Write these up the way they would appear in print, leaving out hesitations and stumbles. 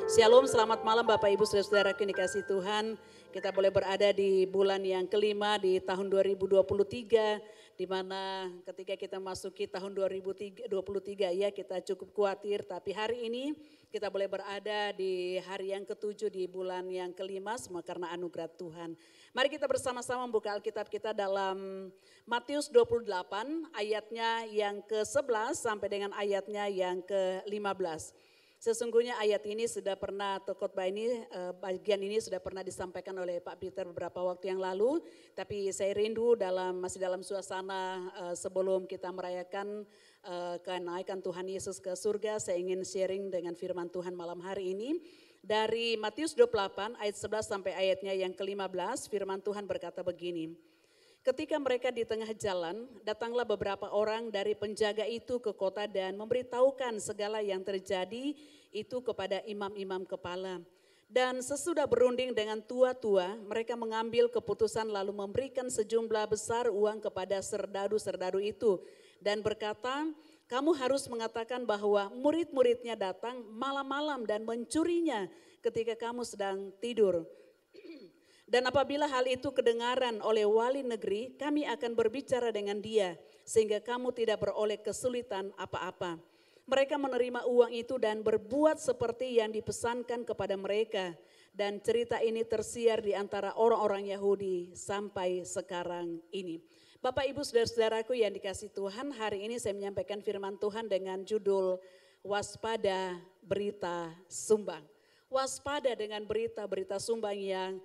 Shalom, selamat malam Bapak Ibu Saudara-saudara yang dikasihi Tuhan. Kita boleh berada di bulan yang kelima di tahun 2023, di mana ketika kita masuki tahun 2023 ya kita cukup khawatir, tapi hari ini kita boleh berada di hari yang ketujuh di bulan yang kelima semua karena anugerah Tuhan. Mari kita bersama-sama membuka Alkitab kita dalam Matius 28 ayatnya yang ke-11 sampai dengan ayatnya yang ke-15. Sesungguhnya ayat ini sudah pernah, atau khotbah ini, bagian ini sudah pernah disampaikan oleh Pak Peter beberapa waktu yang lalu. Tapi saya rindu masih dalam suasana sebelum kita merayakan kenaikan Tuhan Yesus ke surga. Saya ingin sharing dengan firman Tuhan malam hari ini. Dari Matius 28 ayat 11 sampai ayatnya yang ke-15, firman Tuhan berkata begini. Ketika mereka di tengah jalan, datanglah beberapa orang dari penjaga itu ke kota dan memberitahukan segala yang terjadi itu kepada imam-imam kepala. Dan sesudah berunding dengan tua-tua, mereka mengambil keputusan lalu memberikan sejumlah besar uang kepada serdadu-serdadu itu. Dan berkata, kamu harus mengatakan bahwa murid-muridnya datang malam-malam dan mencurinya ketika kamu sedang tidur. Dan apabila hal itu kedengaran oleh wali negeri, kami akan berbicara dengan dia, sehingga kamu tidak beroleh kesulitan apa-apa. Mereka menerima uang itu dan berbuat seperti yang dipesankan kepada mereka. Dan cerita ini tersiar di antara orang-orang Yahudi sampai sekarang ini. Bapak Ibu saudara-saudaraku yang dikasihi Tuhan, hari ini saya menyampaikan firman Tuhan dengan judul Waspada Berita Sumbang. Waspada dengan berita-berita sumbang yang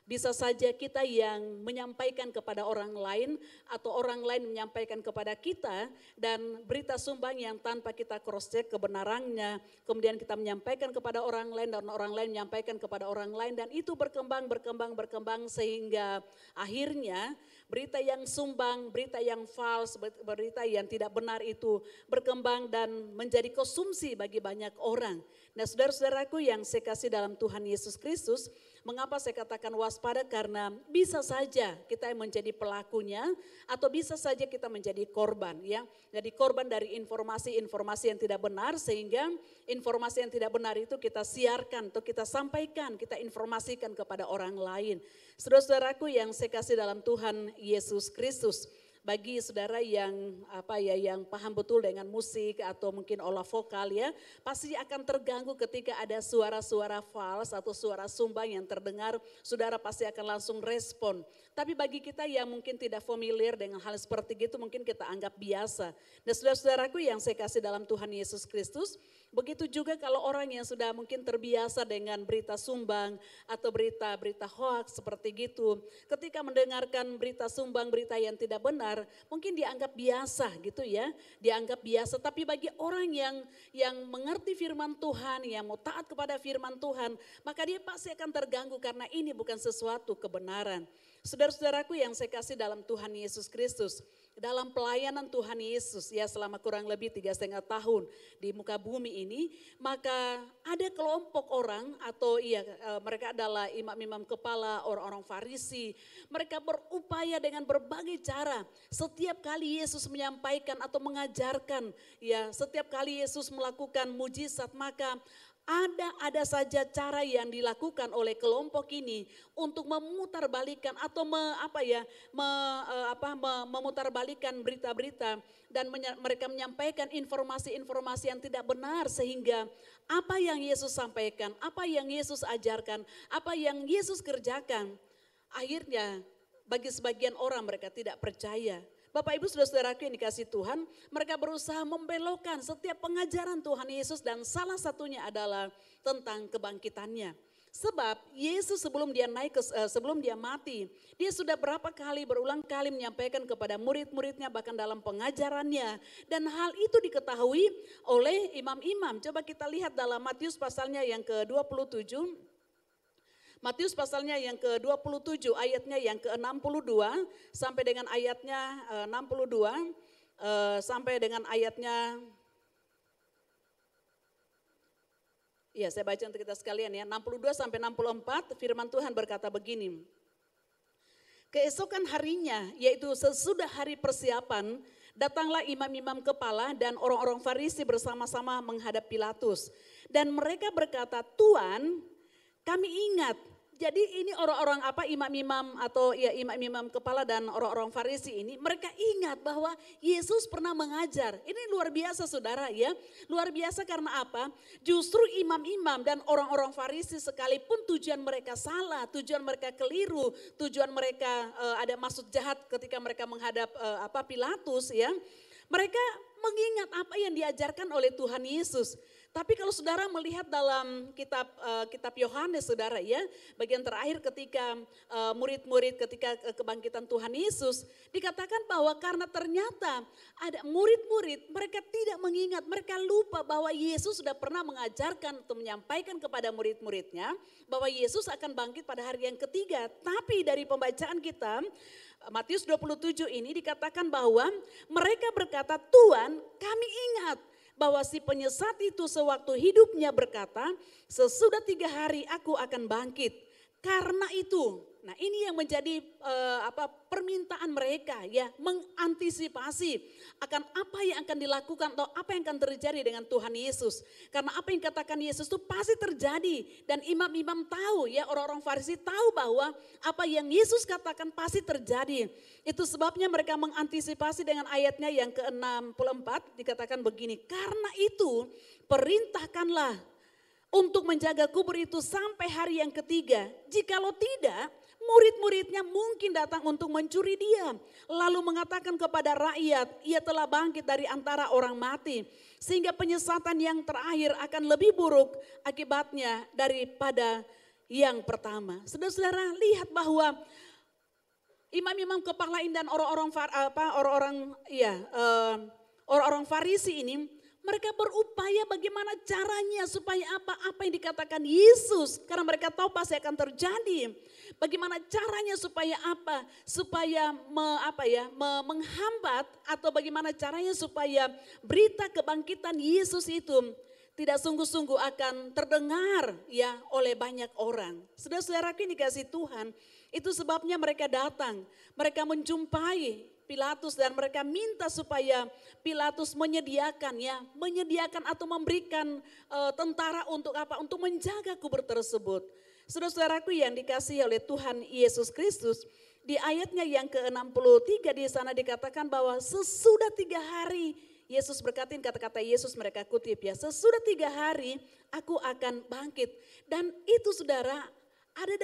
bisa saja kita yang menyampaikan kepada orang lain atau orang lain menyampaikan kepada kita, dan berita sumbang yang tanpa kita cross check kebenarannya, kemudian kita menyampaikan kepada orang lain dan orang lain menyampaikan kepada orang lain, dan itu berkembang sehingga akhirnya berita yang sumbang, berita yang false, berita yang tidak benar itu berkembang dan menjadi konsumsi bagi banyak orang. Nah, saudara-saudaraku yang saya kasih dalam Tuhan Yesus Kristus, mengapa saya katakan waspada? Karena bisa saja kita yang menjadi pelakunya atau bisa saja kita menjadi korban ya. Jadi korban dari informasi-informasi yang tidak benar, sehingga informasi yang tidak benar itu kita siarkan atau kita sampaikan, kita informasikan kepada orang lain. Saudara-saudaraku yang saya kasih dalam Tuhan Yesus Kristus, bagi saudara yang yang paham betul dengan musik atau mungkin olah vokal ya, pasti akan terganggu ketika ada suara-suara false atau suara sumbang yang terdengar, saudara pasti akan langsung respon. Tapi bagi kita yang mungkin tidak familiar dengan hal seperti itu, mungkin kita anggap biasa. Dan saudara-saudaraku yang saya kasih dalam Tuhan Yesus Kristus, begitu juga kalau orang yang sudah mungkin terbiasa dengan berita sumbang atau berita-berita hoax seperti gitu, ketika mendengarkan berita sumbang, berita yang tidak benar, mungkin dianggap biasa gitu ya, dianggap biasa. Tapi bagi orang yang mengerti firman Tuhan, yang mau taat kepada firman Tuhan, maka dia pasti akan terganggu karena ini bukan sesuatu kebenaran. Saudara-saudaraku yang saya kasih dalam Tuhan Yesus Kristus, dalam pelayanan Tuhan Yesus ya selama kurang lebih 3,5 tahun di muka bumi ini, maka ada kelompok orang atau mereka adalah imam-imam kepala, orang-orang Farisi. Mereka berupaya dengan berbagai cara. Setiap kali Yesus menyampaikan atau mengajarkan, ya setiap kali Yesus melakukan mujizat, maka ada saja cara yang dilakukan oleh kelompok ini untuk memutarbalikkan atau memutarbalikkan berita-berita, dan mereka menyampaikan informasi-informasi yang tidak benar, sehingga apa yang Yesus sampaikan, apa yang Yesus ajarkan, apa yang Yesus kerjakan, akhirnya bagi sebagian orang mereka tidak percaya. Bapak Ibu saudara-saudaraku yang dikasihi Tuhan, mereka berusaha membelokkan setiap pengajaran Tuhan Yesus, dan salah satunya adalah tentang kebangkitannya. Sebab Yesus sebelum dia mati, dia sudah berulang kali menyampaikan kepada murid-muridnya, bahkan dalam pengajarannya, dan hal itu diketahui oleh imam-imam. Coba kita lihat dalam Matius pasalnya yang ke-27. Matius pasalnya yang ke-27 ayatnya yang ke-62 sampai dengan ayatnya 62 sampai dengan ayatnya, ya saya baca untuk kita sekalian ya, 62 sampai 64, firman Tuhan berkata begini. Keesokan harinya, yaitu sesudah hari persiapan, Datanglah imam-imam kepala dan orang-orang Farisi bersama-sama menghadap Pilatus. Dan mereka berkata, Tuan, kami ingat. Jadi ini orang-orang imam-imam atau ya imam-imam kepala dan orang-orang Farisi ini, mereka ingat bahwa Yesus pernah mengajar. Ini luar biasa saudara ya, luar biasa karena apa? Justru imam-imam dan orang-orang Farisi sekalipun tujuan mereka salah, tujuan mereka keliru, tujuan mereka ada maksud jahat ketika mereka menghadap Pilatus ya. Mereka mengingat apa yang diajarkan oleh Tuhan Yesus. Tapi kalau saudara melihat dalam kitab Yohanes saudara ya, bagian terakhir ketika murid-murid ketika kebangkitan Tuhan Yesus, dikatakan bahwa karena ternyata ada murid-murid, mereka tidak mengingat, mereka lupa bahwa Yesus sudah pernah mengajarkan atau menyampaikan kepada murid-muridnya bahwa Yesus akan bangkit pada hari yang ketiga. Tapi dari pembacaan kita, Matius 27 ini dikatakan bahwa mereka berkata, Tuhan kami ingat bahwa si penyesat itu sewaktu hidupnya berkata, sesudah 3 hari aku akan bangkit. Karena itu, nah ini yang menjadi permintaan mereka ya, mengantisipasi akan apa yang akan dilakukan atau apa yang akan terjadi dengan Tuhan Yesus. Karena apa yang katakan Yesus itu pasti terjadi dan imam-imam tahu ya, orang-orang Farisi tahu bahwa apa yang Yesus katakan pasti terjadi. Itu sebabnya mereka mengantisipasi dengan ayatnya yang ke-64 dikatakan begini, karena itu perintahkanlah untuk menjaga kubur itu sampai hari yang ketiga. Jikalau tidak, murid-muridnya mungkin datang untuk mencuri dia. Lalu mengatakan kepada rakyat, ia telah bangkit dari antara orang mati. Sehingga penyesatan yang terakhir akan lebih buruk akibatnya daripada yang pertama. Saudara-saudara lihat bahwa imam-imam kepala dan orang-orang Farisi ini, mereka berupaya bagaimana caranya supaya apa yang dikatakan Yesus, karena mereka tahu pasti akan terjadi. Bagaimana caranya supaya menghambat atau bagaimana caranya supaya berita kebangkitan Yesus itu tidak sungguh-sungguh akan terdengar ya oleh banyak orang. Saudara-saudaraku yang dikasihi Tuhan, itu sebabnya mereka datang, mereka menjumpai Pilatus dan mereka minta supaya Pilatus menyediakan atau memberikan tentara untuk apa? Untuk menjaga kubur tersebut. Saudara-saudaraku yang dikasihi oleh Tuhan Yesus Kristus, di ayatnya yang ke-63 di sana dikatakan bahwa sesudah 3 hari, Yesus berkatin kata-kata Yesus mereka kutip ya, sesudah 3 hari aku akan bangkit. Dan itu saudara, ada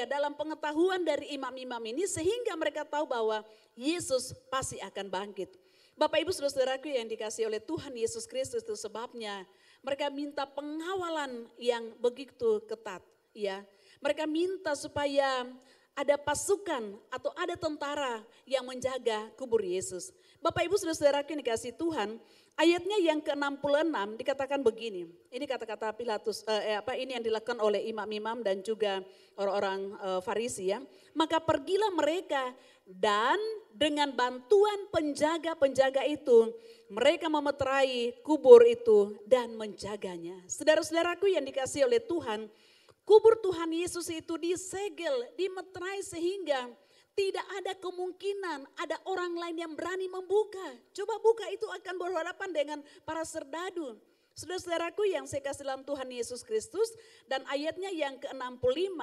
dalam pengetahuan dari imam-imam ini sehingga mereka tahu bahwa Yesus pasti akan bangkit. Bapak Ibu saudara-saudaraku yang dikasihi oleh Tuhan Yesus Kristus, itu sebabnya mereka minta pengawalan yang begitu ketat ya. Mereka minta supaya ada pasukan atau ada tentara yang menjaga kubur Yesus. Bapak Ibu saudara-saudaraku yang dikasihi Tuhan, ayatnya yang ke-66 dikatakan begini. Ini kata-kata Pilatus, ini yang dilakukan oleh imam-imam dan juga orang-orang Farisi ya. Maka pergilah mereka dan dengan bantuan penjaga-penjaga itu, mereka memeterai kubur itu dan menjaganya. Saudara-saudaraku yang dikasihi oleh Tuhan, kubur Tuhan Yesus itu disegel, dimeterai sehingga tidak ada kemungkinan ada orang lain yang berani membuka. Coba buka, itu akan berhadapan dengan para serdadu. Saudara-saudaraku yang saya kasih dalam Tuhan Yesus Kristus, dan ayatnya yang ke-65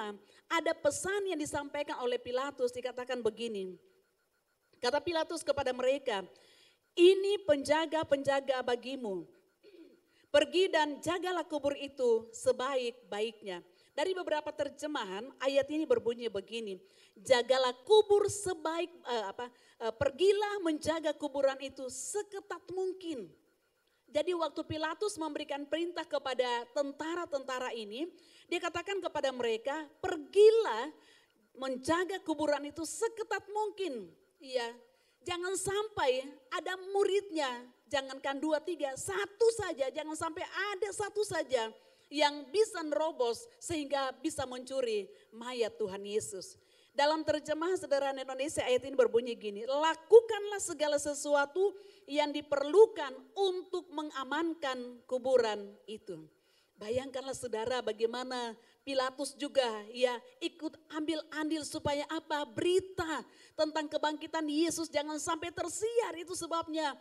ada pesan yang disampaikan oleh Pilatus, dikatakan begini. Kata Pilatus kepada mereka, ini penjaga-penjaga bagimu. Pergi dan jagalah kubur itu sebaik-baiknya. Dari beberapa terjemahan ayat ini berbunyi begini, jagalah kubur pergilah menjaga kuburan itu seketat mungkin. Jadi waktu Pilatus memberikan perintah kepada tentara-tentara ini, dia katakan kepada mereka, pergilah menjaga kuburan itu seketat mungkin. Iya, jangan sampai ada muridnya, jangankan 2, 3, 1 saja, jangan sampai ada 1 saja yang bisa nerobos sehingga bisa mencuri mayat Tuhan Yesus. Dalam terjemahan Sederhana Indonesia ayat ini berbunyi gini, lakukanlah segala sesuatu yang diperlukan untuk mengamankan kuburan itu. Bayangkanlah saudara bagaimana Pilatus juga ya ikut ambil andil supaya apa? Berita tentang kebangkitan Yesus jangan sampai tersiar. Itu sebabnya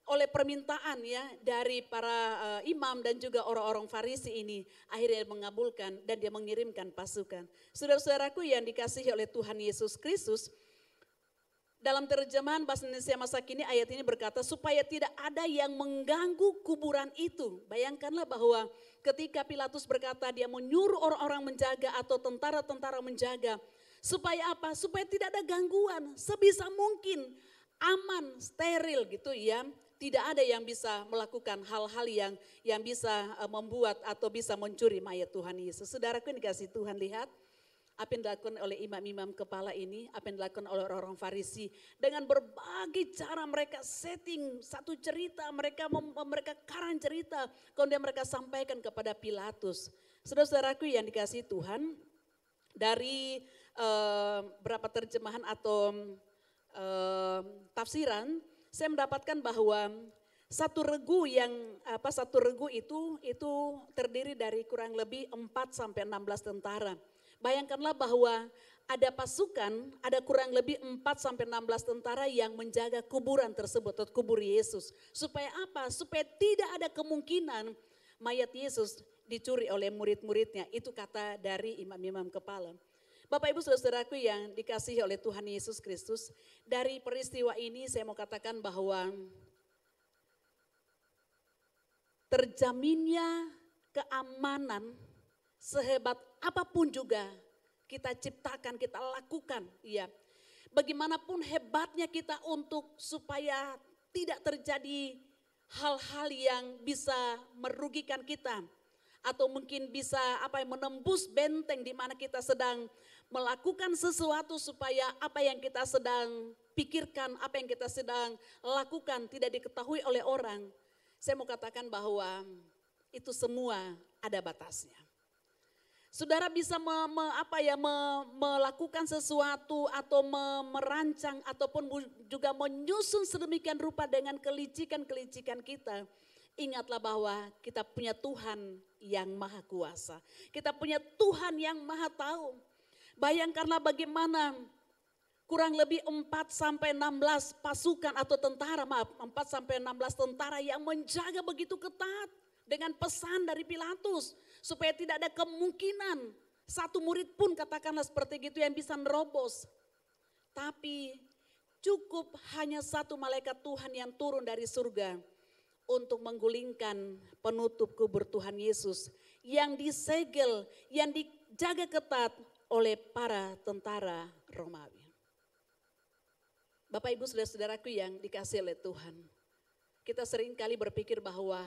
oleh permintaan ya dari para imam dan juga orang-orang Farisi ini akhirnya mengabulkan dan dia mengirimkan pasukan. Saudara-saudaraku yang dikasihi oleh Tuhan Yesus Kristus, dalam terjemahan bahasa Indonesia masa kini ayat ini berkata supaya tidak ada yang mengganggu kuburan itu. Bayangkanlah bahwa ketika Pilatus berkata dia menyuruh orang-orang menjaga atau tentara-tentara menjaga. Supaya apa? Supaya tidak ada gangguan. Sebisa mungkin aman, steril gitu ya. Tidak ada yang bisa melakukan hal-hal yang bisa membuat atau bisa mencuri mayat Tuhan Yesus. Saudaraku yang dikasih Tuhan, lihat apa yang dilakukan oleh imam-imam kepala ini, apa yang dilakukan oleh orang-orang Farisi. Dengan berbagai cara mereka setting satu cerita, mereka karang cerita, kemudian mereka sampaikan kepada Pilatus. Saudara-saudaraku yang dikasih Tuhan, dari berapa terjemahan atau tafsiran, saya mendapatkan bahwa satu regu itu terdiri dari kurang lebih 4 sampai 16 tentara. Bayangkanlah bahwa ada pasukan, ada kurang lebih 4 sampai 16 tentara yang menjaga kuburan tersebut atau kubur Yesus. Supaya apa? Supaya tidak ada kemungkinan mayat Yesus dicuri oleh murid-muridnya. Itu kata dari imam-imam kepala. Bapak Ibu Saudara-saudaraku yang dikasihi oleh Tuhan Yesus Kristus, dari peristiwa ini saya mau katakan bahwa terjaminnya keamanan sehebat apapun juga kita ciptakan, kita lakukan, ya. Bagaimanapun hebatnya kita untuk supaya tidak terjadi hal-hal yang bisa merugikan kita atau mungkin bisa menembus benteng di mana kita sedang melakukan sesuatu supaya apa yang kita sedang pikirkan, apa yang kita sedang lakukan tidak diketahui oleh orang. Saya mau katakan bahwa itu semua ada batasnya. Saudara bisa melakukan sesuatu atau merancang ataupun juga menyusun sedemikian rupa dengan kelicikan-kelicikan kita. Ingatlah bahwa kita punya Tuhan yang maha kuasa. Kita punya Tuhan yang maha tahu. Bayangkanlah bagaimana kurang lebih 4 sampai 16 pasukan atau tentara, 4 sampai 16 tentara yang menjaga begitu ketat. Dengan pesan dari Pilatus supaya tidak ada kemungkinan satu murid pun katakanlah seperti itu yang bisa nerobos. Tapi cukup hanya satu malaikat Tuhan yang turun dari surga untuk menggulingkan penutup kubur Tuhan Yesus yang disegel, yang dijaga ketat oleh para tentara Romawi. Bapak Ibu saudara-saudaraku yang dikasihi oleh Tuhan, kita sering kali berpikir bahwa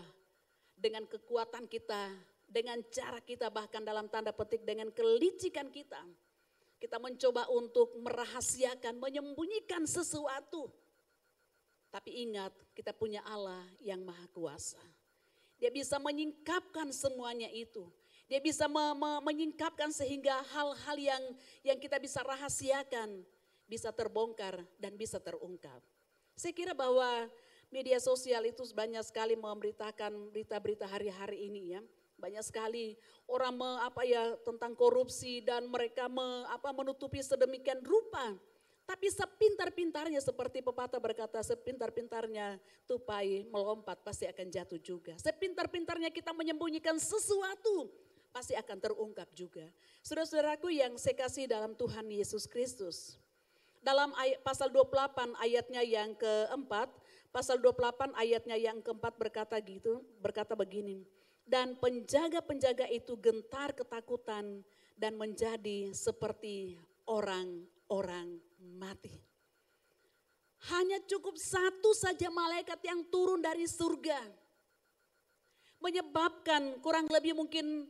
dengan kekuatan kita, dengan cara kita bahkan dalam tanda petik dengan kelicikan kita mencoba untuk merahasiakan, menyembunyikan sesuatu. Tapi ingat, kita punya Allah yang maha kuasa. Dia bisa menyingkapkan semuanya itu. Dia bisa menyingkapkan sehingga hal-hal yang kita bisa rahasiakan bisa terbongkar dan bisa terungkap. Saya kira bahwa media sosial itu banyak sekali memberitakan berita-berita hari-hari ini ya. Banyak sekali orang tentang korupsi dan mereka menutupi sedemikian rupa. Tapi sepintar-pintarnya seperti pepatah berkata, sepintar-pintarnya tupai melompat pasti akan jatuh juga. Sepintar-pintarnya kita menyembunyikan sesuatu pasti akan terungkap juga. Saudara-saudaraku yang saya kasih dalam Tuhan Yesus Kristus. Dalam pasal 28 ayatnya yang keempat, pasal 28 ayatnya yang keempat berkata begini. Dan penjaga-penjaga itu gentar ketakutan dan menjadi seperti orang-orang mati. Hanya cukup satu saja malaikat yang turun dari surga. Menyebabkan kurang lebih mungkin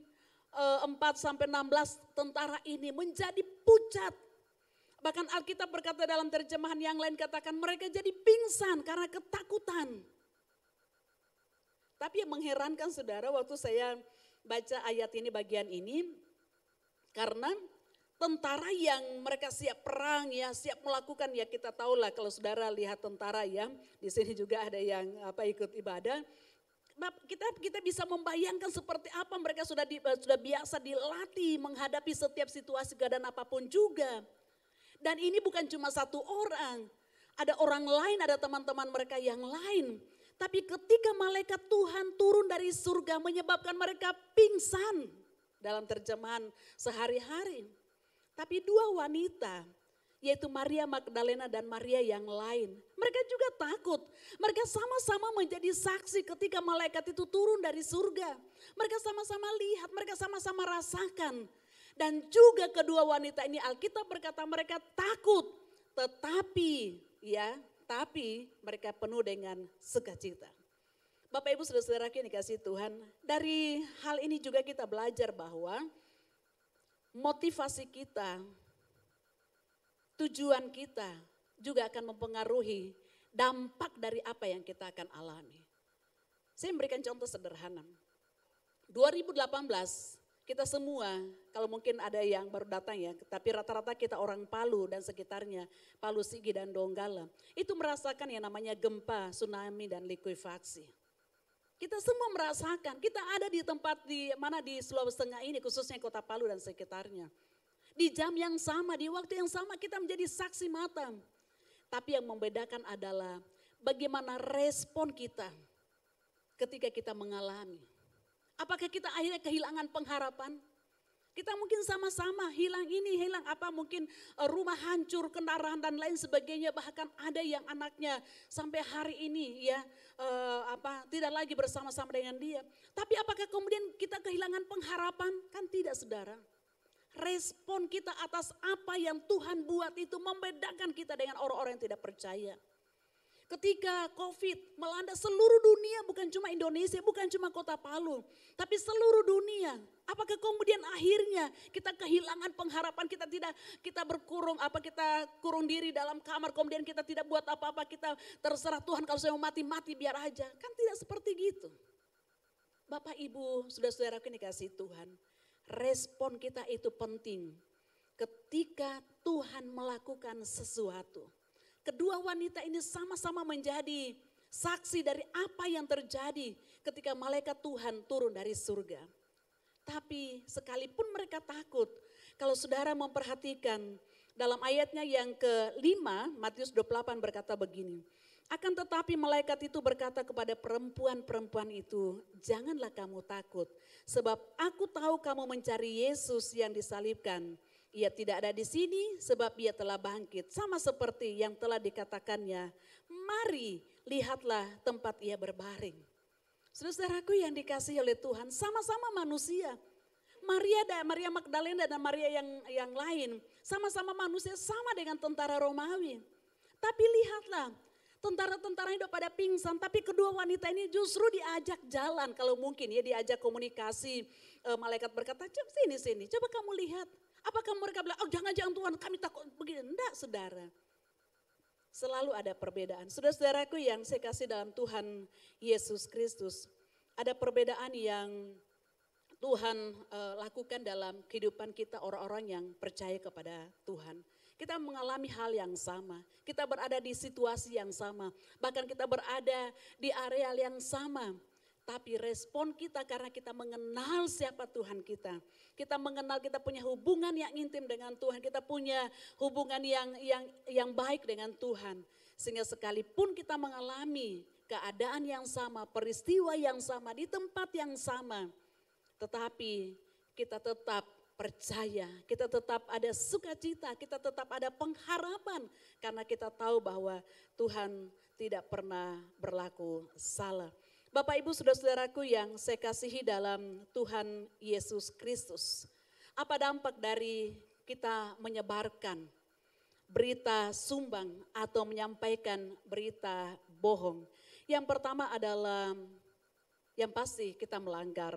4-16 tentara ini menjadi pucat. Bahkan Alkitab berkata dalam terjemahan yang lain katakan mereka jadi pingsan karena ketakutan. Tapi yang mengherankan saudara waktu saya baca ayat ini bagian ini. Karena tentara yang mereka siap perang ya, siap melakukan ya kita tahu lah kalau saudara lihat tentara ya. Di sini juga ada yang ikut ibadah. kita bisa membayangkan seperti apa mereka sudah biasa dilatih menghadapi setiap situasi keadaan apapun juga. Dan ini bukan cuma satu orang, ada orang lain, ada teman-teman mereka yang lain. Tapi ketika malaikat Tuhan turun dari surga menyebabkan mereka pingsan dalam terjemahan sehari-hari. Tapi dua wanita, yaitu Maria Magdalena dan Maria yang lain, mereka juga takut. Mereka sama-sama menjadi saksi ketika malaikat itu turun dari surga. Mereka sama-sama lihat, mereka sama-sama rasakan. Dan juga kedua wanita ini Alkitab berkata mereka takut, tetapi mereka penuh dengan sukacita. Bapak Ibu saudara-saudaraku yang dikasihi Tuhan, dari hal ini juga kita belajar bahwa motivasi kita, tujuan kita juga akan mempengaruhi dampak dari apa yang kita akan alami. Saya memberikan contoh sederhana. 2018 kita semua, kalau mungkin ada yang baru datang ya, tapi rata-rata kita orang Palu dan sekitarnya, Palu, Sigi dan Donggala, itu merasakan yang namanya gempa, tsunami dan likuifaksi. Kita semua merasakan, kita ada di tempat di Sulawesi Tengah ini, khususnya kota Palu dan sekitarnya. Di jam yang sama, di waktu yang sama kita menjadi saksi mata. Tapi yang membedakan adalah bagaimana respon kita ketika kita mengalami. Apakah kita akhirnya kehilangan pengharapan? Kita mungkin sama-sama hilang ini, hilang apa, mungkin rumah hancur, kendaraan dan lain sebagainya. Bahkan ada yang anaknya sampai hari ini tidak lagi bersama-sama dengan dia. Tapi apakah kemudian kita kehilangan pengharapan? Kan tidak, saudara. Respon kita atas apa yang Tuhan buat itu membedakan kita dengan orang-orang yang tidak percaya. Ketika COVID melanda seluruh dunia, bukan cuma Indonesia, bukan cuma kota Palu, tapi seluruh dunia. Apakah kemudian akhirnya kita kehilangan pengharapan, kita kurung diri dalam kamar, kemudian kita tidak buat apa-apa, kita terserah Tuhan, kalau saya mau mati biar aja. Kan tidak seperti gitu. Bapak Ibu, saudara-saudaraku yang dikasihi Tuhan, respon kita itu penting ketika Tuhan melakukan sesuatu. Kedua wanita ini sama-sama menjadi saksi dari apa yang terjadi ketika malaikat Tuhan turun dari surga. Tapi sekalipun mereka takut, kalau saudara memperhatikan dalam ayatnya yang ke-5, Matius 28 berkata begini. Akan tetapi malaikat itu berkata kepada perempuan-perempuan itu, janganlah kamu takut, sebab aku tahu kamu mencari Yesus yang disalibkan. Ia tidak ada di sini sebab ia telah bangkit. Sama seperti yang telah dikatakannya, mari lihatlah tempat ia berbaring. Saudaraku yang dikasihi oleh Tuhan, sama-sama manusia. Maria Magdalena dan Maria yang lain, sama-sama manusia, sama dengan tentara Romawi. Tapi lihatlah, tentara-tentara itu pada pingsan, tapi kedua wanita ini justru diajak jalan. Kalau mungkin ya diajak komunikasi, malaikat berkata, coba sini, coba kamu lihat. Apakah mereka bilang, oh jangan Tuhan, kami takut begini. Enggak, saudara. Selalu ada perbedaan. Saudara-saudaraku yang saya kasih dalam Tuhan Yesus Kristus, ada perbedaan yang Tuhan lakukan dalam kehidupan kita, orang-orang yang percaya kepada Tuhan. Kita mengalami hal yang sama, kita berada di situasi yang sama, bahkan kita berada di area yang sama. Tapi respon kita karena kita mengenal siapa Tuhan kita. Kita mengenal, kita punya hubungan yang intim dengan Tuhan. Kita punya hubungan yang baik dengan Tuhan. Sehingga sekalipun kita mengalami keadaan yang sama, peristiwa yang sama, di tempat yang sama. Tetapi kita tetap percaya, kita tetap ada sukacita, kita tetap ada pengharapan. Karena kita tahu bahwa Tuhan tidak pernah berlaku salah. Bapak Ibu saudara-saudaraku yang saya kasihi dalam Tuhan Yesus Kristus. Apa dampak dari kita menyebarkan berita sumbang atau menyampaikan berita bohong? Yang pertama adalah yang pasti kita melanggar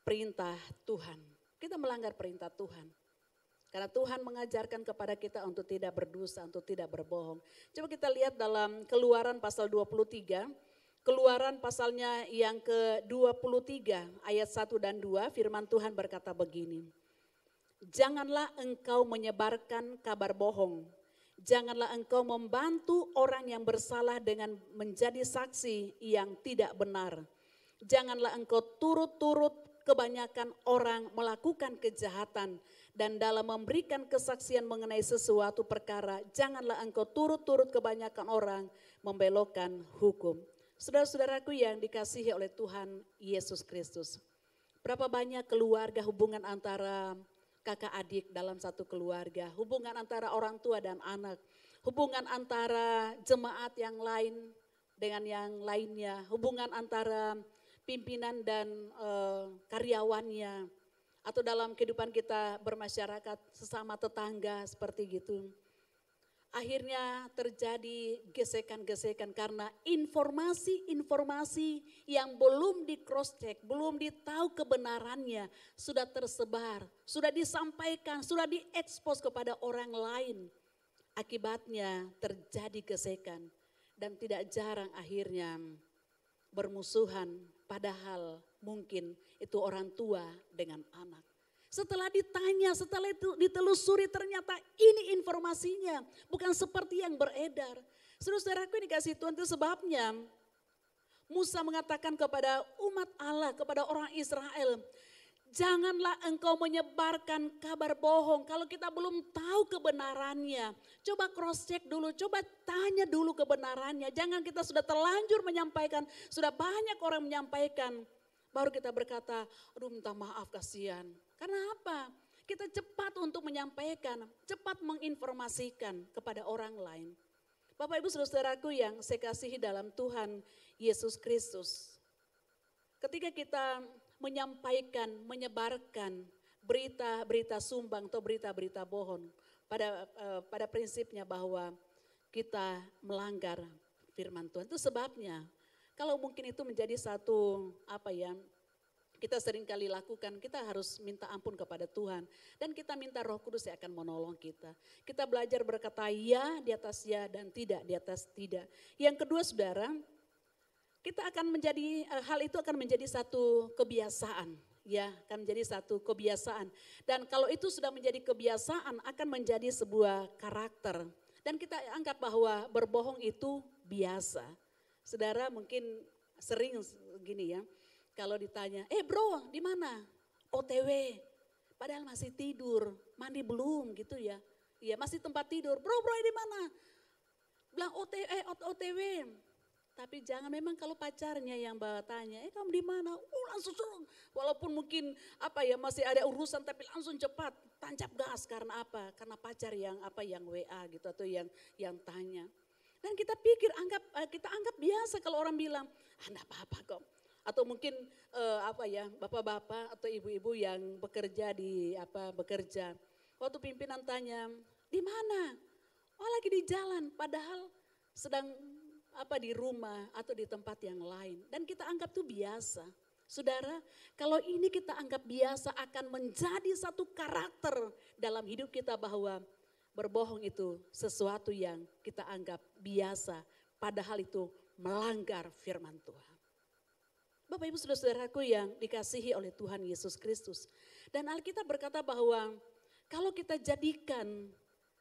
perintah Tuhan. Kita melanggar perintah Tuhan. Karena Tuhan mengajarkan kepada kita untuk tidak berdosa, untuk tidak berbohong. Coba kita lihat dalam Keluaran pasal 23. Keluaran pasalnya yang ke-23 ayat 1 dan 2, firman Tuhan berkata begini. Janganlah engkau menyebarkan kabar bohong. Janganlah engkau membantu orang yang bersalah dengan menjadi saksi yang tidak benar. Janganlah engkau turut-turut kebanyakan orang melakukan kejahatan dan dalam memberikan kesaksian mengenai sesuatu perkara, janganlah engkau turut-turut kebanyakan orang membelokkan hukum. Saudara-saudaraku yang dikasihi oleh Tuhan Yesus Kristus. Berapa banyak keluarga hubungan antara kakak adik dalam satu keluarga, hubungan antara orang tua dan anak, hubungan antara jemaat yang lain dengan yang lainnya, hubungan antara pimpinan dan karyawannya, atau dalam kehidupan kita bermasyarakat sesama tetangga seperti gitu. Akhirnya terjadi gesekan-gesekan karena informasi-informasi yang belum di cross check, belum ditahu kebenarannya, sudah tersebar, sudah disampaikan, sudah diekspos kepada orang lain. Akibatnya terjadi gesekan dan tidak jarang akhirnya bermusuhan, padahal mungkin itu orang tua dengan anak. Setelah ditanya, setelah itu ditelusuri ternyata ini informasinya, bukan seperti yang beredar. Saudara-saudaraku yang dikasihi Tuhan, itu sebabnya Musa mengatakan kepada umat Allah, kepada orang Israel, janganlah engkau menyebarkan kabar bohong kalau kita belum tahu kebenarannya. Coba cross check dulu, coba tanya dulu kebenarannya. Jangan kita sudah terlanjur menyampaikan, sudah banyak orang menyampaikan. Baru kita berkata, aduh minta maaf kasihan. Karena apa? Kita cepat untuk menyampaikan, cepat menginformasikan kepada orang lain. Bapak Ibu Saudara-saudaraku yang saya kasihi dalam Tuhan Yesus Kristus. Ketika kita menyampaikan, menyebarkan berita-berita sumbang atau berita-berita bohong, pada prinsipnya bahwa kita melanggar firman Tuhan. Itu sebabnya kalau mungkin itu menjadi satu kita sering kali lakukan, kita harus minta ampun kepada Tuhan. Dan kita minta Roh Kudus yang akan menolong kita. Kita belajar berkata ya di atas ya dan tidak di atas tidak. Yang kedua saudara, kita akan menjadi, hal itu akan menjadi satu kebiasaan. Ya, akan menjadi satu kebiasaan. Dan kalau itu sudah menjadi kebiasaan, akan menjadi sebuah karakter. Dan kita anggap bahwa berbohong itu biasa. Saudara mungkin sering gini ya. Kalau ditanya, bro di mana? OTW, padahal masih tidur, mandi belum gitu ya. Iya masih tempat tidur, bro di mana? Bilang OTW. Tapi jangan memang kalau pacarnya yang bawa tanya, kamu di mana? Langsung suruh. Walaupun mungkin masih ada urusan tapi langsung cepat tancap gas karena apa? Karena pacar yang WA gitu atau yang tanya. Dan kita pikir kita anggap biasa kalau orang bilang, enggak apa-apa kok. Atau mungkin bapak-bapak atau ibu-ibu yang bekerja bekerja. Waktu pimpinan tanya, di mana? Oh lagi di jalan, padahal sedang di rumah atau di tempat yang lain. Dan kita anggap itu biasa. Saudara, kalau ini kita anggap biasa akan menjadi satu karakter dalam hidup kita bahwa berbohong itu sesuatu yang kita anggap biasa. Padahal itu melanggar firman Tuhan. Bapak Ibu Saudara-saudaraku yang dikasihi oleh Tuhan Yesus Kristus. Dan Alkitab berkata bahwa kalau kita jadikan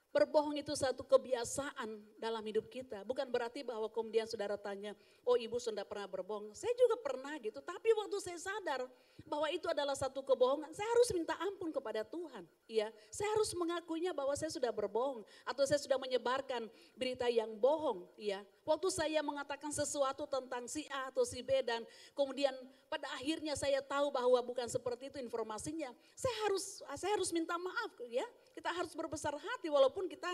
berbohong itu satu kebiasaan dalam hidup kita. Bukan berarti bahwa kemudian saudara tanya, oh ibu sudah pernah berbohong. Saya juga pernah gitu, tapi waktu saya sadar bahwa itu adalah satu kebohongan, saya harus minta ampun kepada Tuhan. Ya, saya harus mengakuinya bahwa saya sudah berbohong atau saya sudah menyebarkan berita yang bohong. Ya, waktu saya mengatakan sesuatu tentang si A atau si B dan kemudian pada akhirnya saya tahu bahwa bukan seperti itu informasinya, saya harus minta maaf ya. Kita harus berbesar hati walaupun kita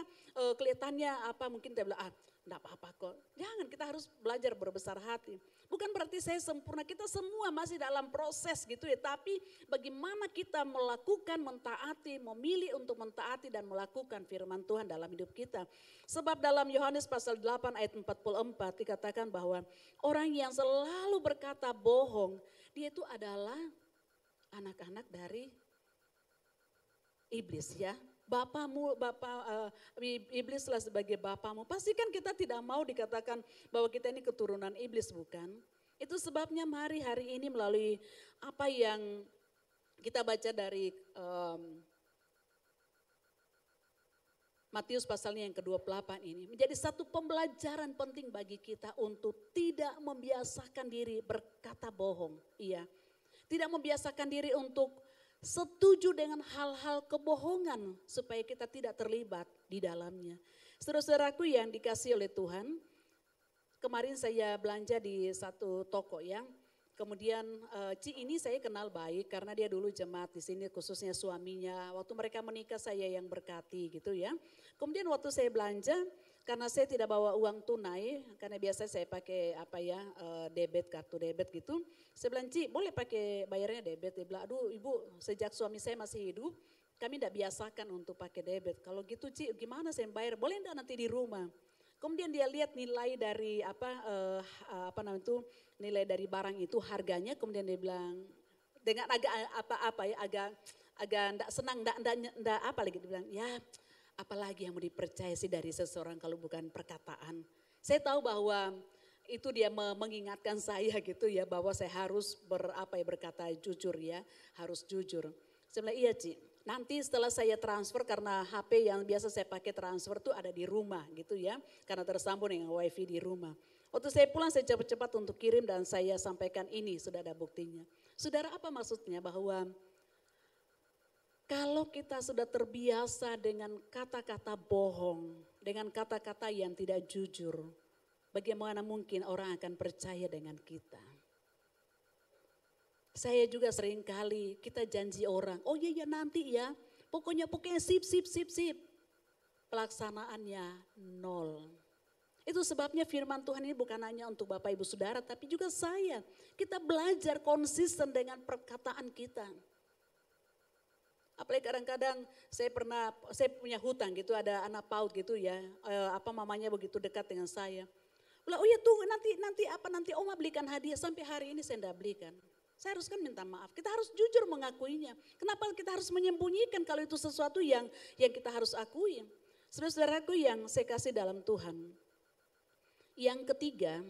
kelihatannya mungkin kita bilang enggak apa-apa kok. Jangan, kita harus belajar berbesar hati. Bukan berarti saya sempurna, kita semua masih dalam proses gitu ya. Tapi bagaimana kita melakukan, mentaati, memilih untuk mentaati dan melakukan firman Tuhan dalam hidup kita. Sebab dalam Yohanes pasal 8 ayat 44 dikatakan bahwa orang yang selalu berkata bohong, dia itu adalah anak-anak dari iblis ya. Iblislah sebagai bapamu. Pastikan kita tidak mau dikatakan bahwa kita ini keturunan iblis, bukan? Itu sebabnya mari hari ini melalui apa yang kita baca dari Matius pasalnya yang ke-28 ini menjadi satu pembelajaran penting bagi kita untuk tidak membiasakan diri berkata bohong. Iya, tidak membiasakan diri untuk setuju dengan hal-hal kebohongan supaya kita tidak terlibat di dalamnya. Saudara-saudaraku yang dikasihi oleh Tuhan, kemarin saya belanja di satu toko ya. Kemudian Ci ini saya kenal baik karena dia dulu jemaat di sini, khususnya suaminya. Waktu mereka menikah saya yang berkati gitu ya. Kemudian waktu saya belanja, karena saya tidak bawa uang tunai, karena biasa saya pakai debit, kartu debit gitu. Saya bilang, Ci boleh pakai bayarnya debit? Dia bilang, aduh ibu sejak suami saya masih hidup, kami tidak biasakan untuk pakai debit. Kalau gitu Ci gimana saya bayar? Boleh enggak nanti di rumah? Kemudian dia lihat nilai dari nilai dari barang itu harganya, kemudian dia bilang dengan agak enggak senang, enggak apa lagi, dia bilang ya apalagi yang mau dipercaya sih dari seseorang kalau bukan perkataan. Saya tahu bahwa itu dia mengingatkan saya gitu ya, bahwa saya harus berkata jujur ya, harus jujur. Saya bilang iya Ci, nanti setelah saya transfer, karena HP yang biasa saya pakai transfer tuh ada di rumah gitu ya, karena tersambung dengan wifi di rumah. Waktu saya pulang saya cepat-cepat untuk kirim dan saya sampaikan ini sudah ada buktinya. Saudara, apa maksudnya? Bahwa kalau kita sudah terbiasa dengan kata-kata bohong, dengan kata-kata yang tidak jujur, bagaimana mungkin orang akan percaya dengan kita? Saya juga sering kali kita janji orang, oh iya nanti ya, pokoknya sip. Pelaksanaannya nol. Itu sebabnya firman Tuhan ini bukan hanya untuk Bapak Ibu Saudara, tapi juga saya. Kita belajar konsisten dengan perkataan kita. Apalagi kadang-kadang saya punya hutang gitu, ada anak PAUD gitu ya, mamanya begitu dekat dengan saya. Bilang, oh iya tunggu nanti Oma belikan hadiah, sampai hari ini saya tidak belikan. Saya harus kan minta maaf, kita harus jujur mengakuinya. Kenapa kita harus menyembunyikan kalau itu sesuatu yang kita harus akui. Saudara-saudaraku yang saya kasih dalam Tuhan. Yang ketiga,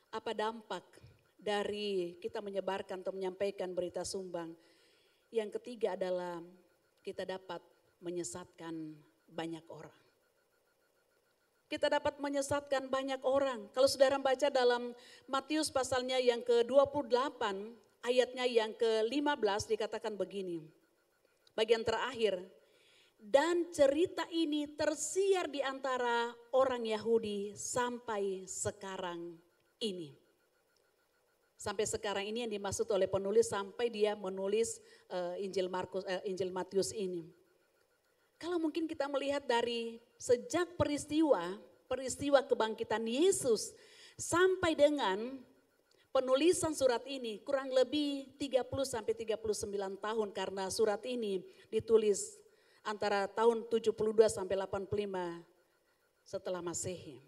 apa dampak dari kita menyebarkan atau menyampaikan berita sumbang. Yang ketiga adalah kita dapat menyesatkan banyak orang. Kita dapat menyesatkan banyak orang. Kalau saudara baca dalam Matius pasalnya yang ke-28, ayatnya yang ke-15 dikatakan begini. Bagian terakhir, dan cerita ini tersiar di antara orang Yahudi sampai sekarang ini. Sampai sekarang ini yang dimaksud oleh penulis sampai dia menulis Injil Matius ini. Kalau mungkin kita melihat dari sejak peristiwa kebangkitan Yesus sampai dengan penulisan surat ini kurang lebih 30 sampai 39 tahun, karena surat ini ditulis antara tahun 72 sampai 85 setelah Masehi.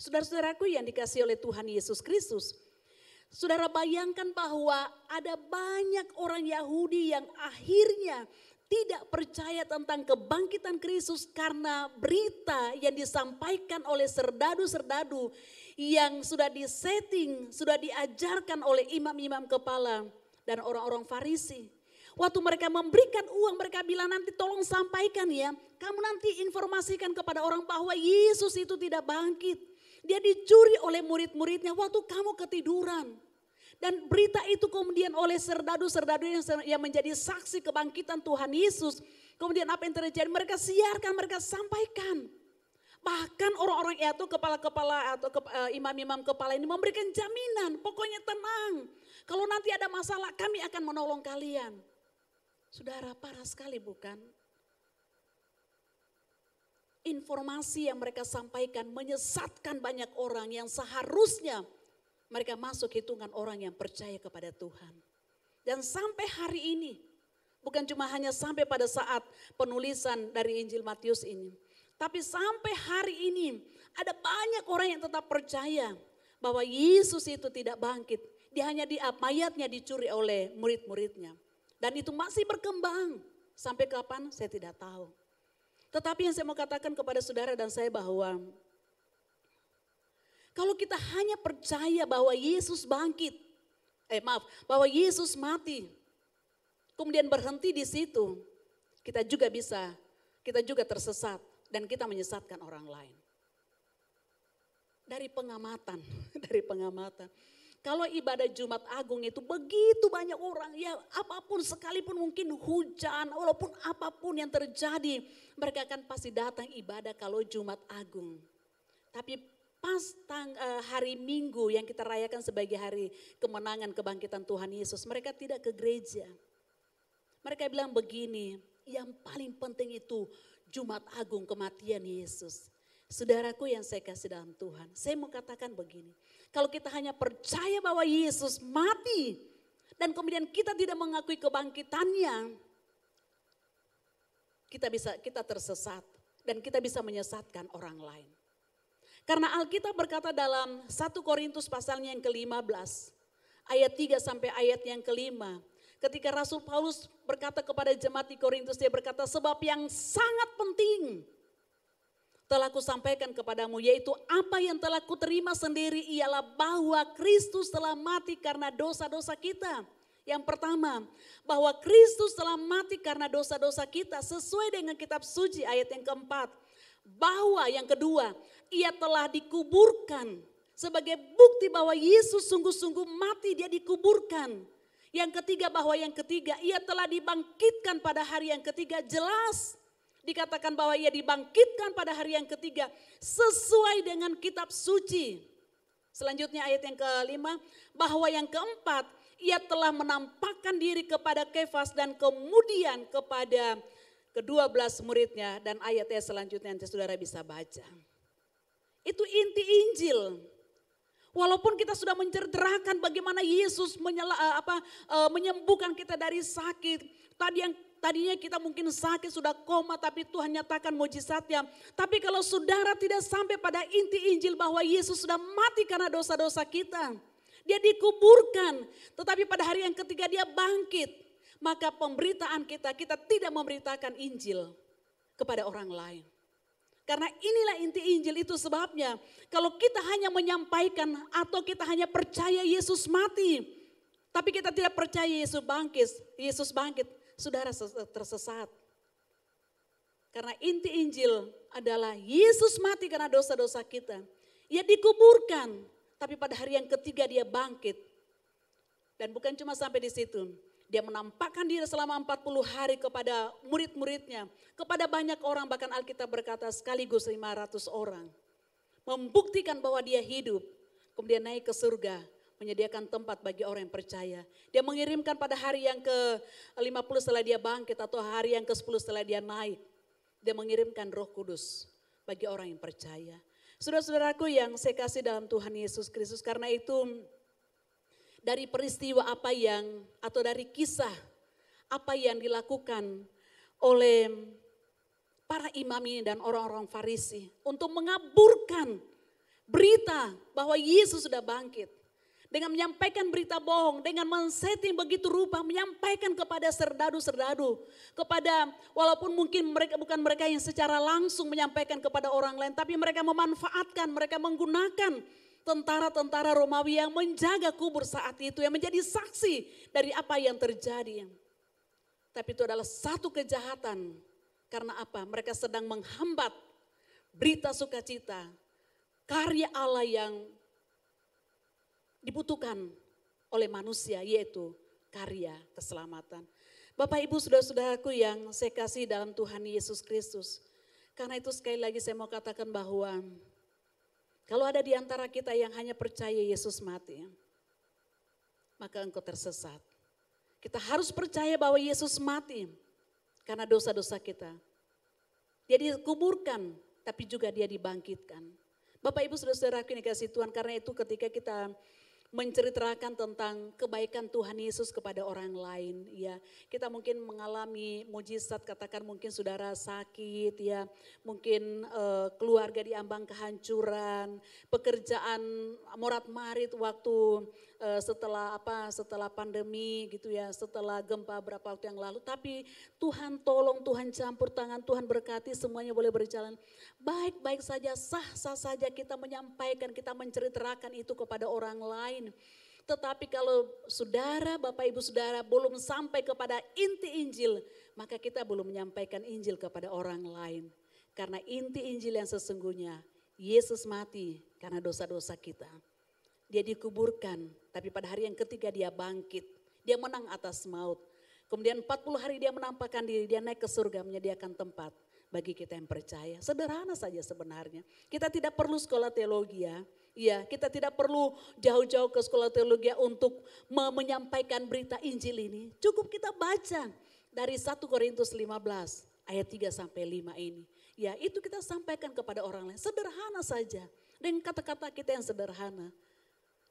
Saudara-saudaraku yang dikasihi oleh Tuhan Yesus Kristus, saudara bayangkan bahwa ada banyak orang Yahudi yang akhirnya tidak percaya tentang kebangkitan Kristus karena berita yang disampaikan oleh serdadu-serdadu yang sudah disetting, sudah diajarkan oleh imam-imam kepala dan orang-orang Farisi. Waktu mereka memberikan uang, mereka bilang nanti tolong sampaikan ya, kamu nanti informasikan kepada orang bahwa Yesus itu tidak bangkit. Dia dicuri oleh murid-muridnya waktu kamu ketiduran. Dan berita itu kemudian oleh serdadu-serdadu yang menjadi saksi kebangkitan Tuhan Yesus. Kemudian apa yang terjadi? Mereka siarkan, mereka sampaikan. Bahkan orang-orang itu kepala-kepala atau imam-imam kepala ini memberikan jaminan. Pokoknya tenang. Kalau nanti ada masalah kami akan menolong kalian. Saudara, parah sekali bukan? Informasi yang mereka sampaikan menyesatkan banyak orang yang seharusnya mereka masuk hitungan orang yang percaya kepada Tuhan. Dan sampai hari ini, bukan cuma hanya sampai pada saat penulisan dari Injil Matius ini. Tapi sampai hari ini ada banyak orang yang tetap percaya bahwa Yesus itu tidak bangkit. Dia hanya mayatnya dicuri oleh murid-muridnya. Dan itu masih berkembang. Sampai kapan saya tidak tahu. Tetapi yang saya mau katakan kepada saudara dan saya bahwa kalau kita hanya percaya bahwa Yesus bangkit, bahwa Yesus mati, kemudian berhenti di situ, kita juga tersesat. dan kita menyesatkan orang lain. Dari pengamatan, dari pengamatan. Kalau ibadah Jumat Agung itu begitu banyak orang, ya apapun sekalipun mungkin hujan, walaupun apapun yang terjadi, mereka akan pasti datang ibadah kalau Jumat Agung. Tapi pas hari Minggu yang kita rayakan sebagai hari kemenangan kebangkitan Tuhan Yesus, mereka tidak ke gereja. Mereka bilang begini, yang paling penting itu Jumat Agung kematian Yesus. Saudaraku yang saya kasih dalam Tuhan, saya mau katakan begini. Kalau kita hanya percaya bahwa Yesus mati dan kemudian kita tidak mengakui kebangkitannya, kita tersesat dan kita bisa menyesatkan orang lain. Karena Alkitab berkata dalam 1 Korintus pasalnya yang ke-15, ayat 3 sampai ayat yang ke-5. Ketika Rasul Paulus berkata kepada jemaat di Korintus, dia berkata, sebab yang sangat penting telah kusampaikan kepadamu, yaitu apa yang telah kuterima sendiri ialah bahwa Kristus telah mati karena dosa-dosa kita. Yang pertama, bahwa Kristus telah mati karena dosa-dosa kita sesuai dengan kitab suci ayat yang keempat. Bahwa yang kedua, ia telah dikuburkan sebagai bukti bahwa Yesus sungguh-sungguh mati, dia dikuburkan. Yang ketiga, bahwa yang ketiga ia telah dibangkitkan pada hari yang ketiga, jelas. Dikatakan bahwa ia dibangkitkan pada hari yang ketiga sesuai dengan kitab suci. Selanjutnya ayat yang kelima, bahwa yang keempat ia telah menampakkan diri kepada Kefas dan kemudian kepada ke-12 muridnya, dan ayatnya selanjutnya nanti saudara bisa baca. Itu inti Injil. Walaupun kita sudah menceritakan bagaimana Yesus menyembuhkan kita dari sakit. Tadinya kita mungkin sakit, sudah koma, tapi Tuhan nyatakan mujizatnya. Tapi kalau saudara tidak sampai pada inti Injil bahwa Yesus sudah mati karena dosa-dosa kita. Dia dikuburkan, tetapi pada hari yang ketiga dia bangkit. Maka pemberitaan kita tidak memberitakan Injil kepada orang lain. Karena inilah inti Injil, itu sebabnya kalau kita hanya menyampaikan atau kita hanya percaya Yesus mati, tapi kita tidak percaya Yesus bangkit, saudara tersesat. Karena inti Injil adalah Yesus mati karena dosa-dosa kita. Ia dikuburkan, tapi pada hari yang ketiga dia bangkit. Dan bukan cuma sampai di situ. Dia menampakkan diri selama 40 hari kepada murid-muridnya. Kepada banyak orang, bahkan Alkitab berkata sekaligus 500 orang. Membuktikan bahwa dia hidup. Kemudian naik ke surga. Menyediakan tempat bagi orang yang percaya. Dia mengirimkan pada hari yang ke-50 setelah dia bangkit. Atau hari yang ke-10 setelah dia naik. Dia mengirimkan Roh Kudus bagi orang yang percaya. Saudara-saudaraku yang saya kasih dalam Tuhan Yesus Kristus. Karena itu dari peristiwa atau dari kisah apa yang dilakukan oleh para imam ini dan orang-orang Farisi untuk mengaburkan berita bahwa Yesus sudah bangkit. Dengan menyampaikan berita bohong, dengan men-setting begitu rupa, menyampaikan kepada serdadu-serdadu, kepada walaupun mungkin bukan mereka yang secara langsung menyampaikan kepada orang lain, tapi mereka memanfaatkan, mereka menggunakan tentara-tentara Romawi yang menjaga kubur saat itu, yang menjadi saksi dari apa yang terjadi. Tapi itu adalah satu kejahatan. Karena apa? Mereka sedang menghambat berita sukacita, karya Allah yang dibutuhkan oleh manusia, yaitu karya keselamatan. Bapak Ibu saudara-saudaraku yang saya kasih dalam Tuhan Yesus Kristus. Karena itu sekali lagi saya mau katakan bahwa kalau ada di antara kita yang hanya percaya Yesus mati, maka engkau tersesat. Kita harus percaya bahwa Yesus mati karena dosa-dosa kita. Dia dikuburkan, tapi juga dia dibangkitkan. Bapak Ibu saudara-saudaraku yang dikasihi Tuhan, karena itu ketika kita menceritakan tentang kebaikan Tuhan Yesus kepada orang lain, ya kita mungkin mengalami mujizat, katakan mungkin saudara sakit, ya mungkin keluarga diambang kehancuran, pekerjaan morat-marit waktu setelah pandemi gitu ya, setelah gempa berapa waktu yang lalu. Tapi Tuhan tolong, Tuhan campur tangan, Tuhan berkati, semuanya boleh berjalan baik-baik saja, sah-sah saja kita menyampaikan, kita menceritakan itu kepada orang lain. Tetapi kalau saudara, Bapak Ibu saudara belum sampai kepada inti Injil, maka kita belum menyampaikan Injil kepada orang lain. Karena inti Injil yang sesungguhnya, Yesus mati karena dosa-dosa kita. Dia dikuburkan, tapi pada hari yang ketiga dia bangkit. Dia menang atas maut. Kemudian 40 hari dia menampakkan diri, dia naik ke surga menyediakan tempat bagi kita yang percaya. Sederhana saja sebenarnya. Kita tidak perlu sekolah teologi ya. Iya, kita tidak perlu jauh-jauh ke sekolah teologi untuk menyampaikan berita Injil ini. Cukup kita baca dari 1 Korintus 15 ayat 3 sampai 5 ini. Ya, itu kita sampaikan kepada orang lain. Sederhana saja. Dengan kata-kata kita yang sederhana.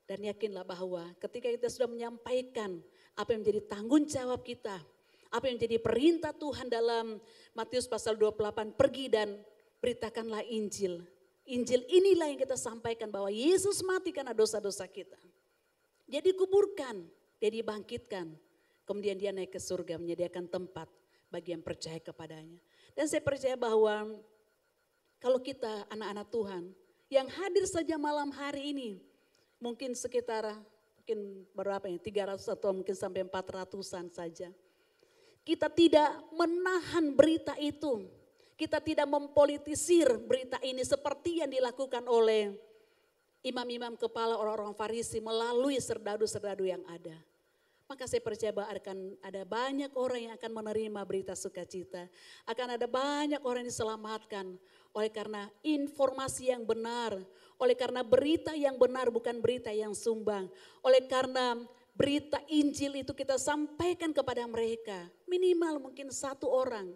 Dan yakinlah bahwa ketika kita sudah menyampaikan apa yang menjadi tanggung jawab kita, apa yang menjadi perintah Tuhan dalam Matius pasal 28, pergi dan beritakanlah Injil. Injil inilah yang kita sampaikan bahwa Yesus mati karena dosa-dosa kita. Dia dikuburkan, dia dibangkitkan. Kemudian dia naik ke surga menyediakan tempat bagi yang percaya kepadanya. Dan saya percaya bahwa kalau kita anak-anak Tuhan yang hadir saja malam hari ini, mungkin sekitar berapa ya, 300 atau mungkin sampai 400-an saja. Kita tidak menahan berita itu. Kita tidak mempolitisir berita ini seperti yang dilakukan oleh imam-imam kepala orang-orang Farisi melalui serdadu-serdadu yang ada. Maka saya percaya bahwa akan ada banyak orang yang akan menerima berita sukacita. Akan ada banyak orang yang diselamatkan oleh karena informasi yang benar. Oleh karena berita yang benar bukan berita yang sumbang. Oleh karena berita Injil itu kita sampaikan kepada mereka. Minimal mungkin satu orang.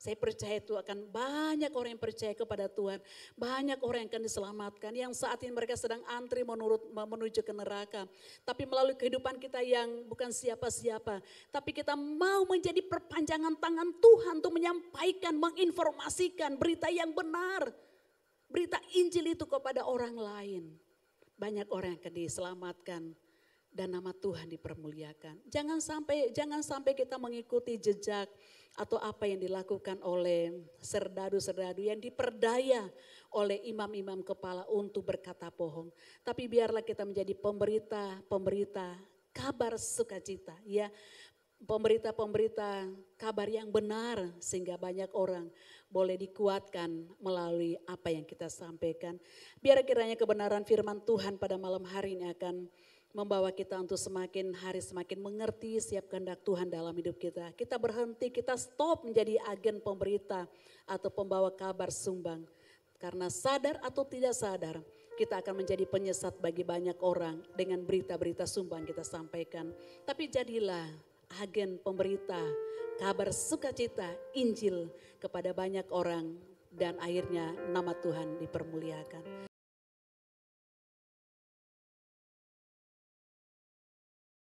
Saya percaya itu akan banyak orang yang percaya kepada Tuhan. Banyak orang yang akan diselamatkan. Yang saat ini mereka sedang antri menuju ke neraka. Tapi melalui kehidupan kita yang bukan siapa-siapa. Tapi kita mau menjadi perpanjangan tangan Tuhan untuk menyampaikan, menginformasikan berita yang benar. Berita Injil itu kepada orang lain. Banyak orang yang akan diselamatkan. Dan nama Tuhan dipermuliakan. Jangan sampai kita mengikuti jejak atau apa yang dilakukan oleh serdadu-serdadu yang diperdaya oleh imam-imam kepala untuk berkata bohong. Tapi biarlah kita menjadi pemberita kabar sukacita, ya. Pemberita kabar yang benar sehingga banyak orang boleh dikuatkan melalui apa yang kita sampaikan. Biar kiranya kebenaran firman Tuhan pada malam hari ini akan membawa kita untuk semakin hari semakin mengerti siap kehendak Tuhan dalam hidup kita. Kita berhenti, kita stop menjadi agen pemberita atau pembawa kabar sumbang. Karena sadar atau tidak sadar, kita akan menjadi penyesat bagi banyak orang dengan berita-berita sumbang kita sampaikan. Tapi jadilah agen pemberita kabar sukacita Injil kepada banyak orang dan akhirnya nama Tuhan dipermuliakan.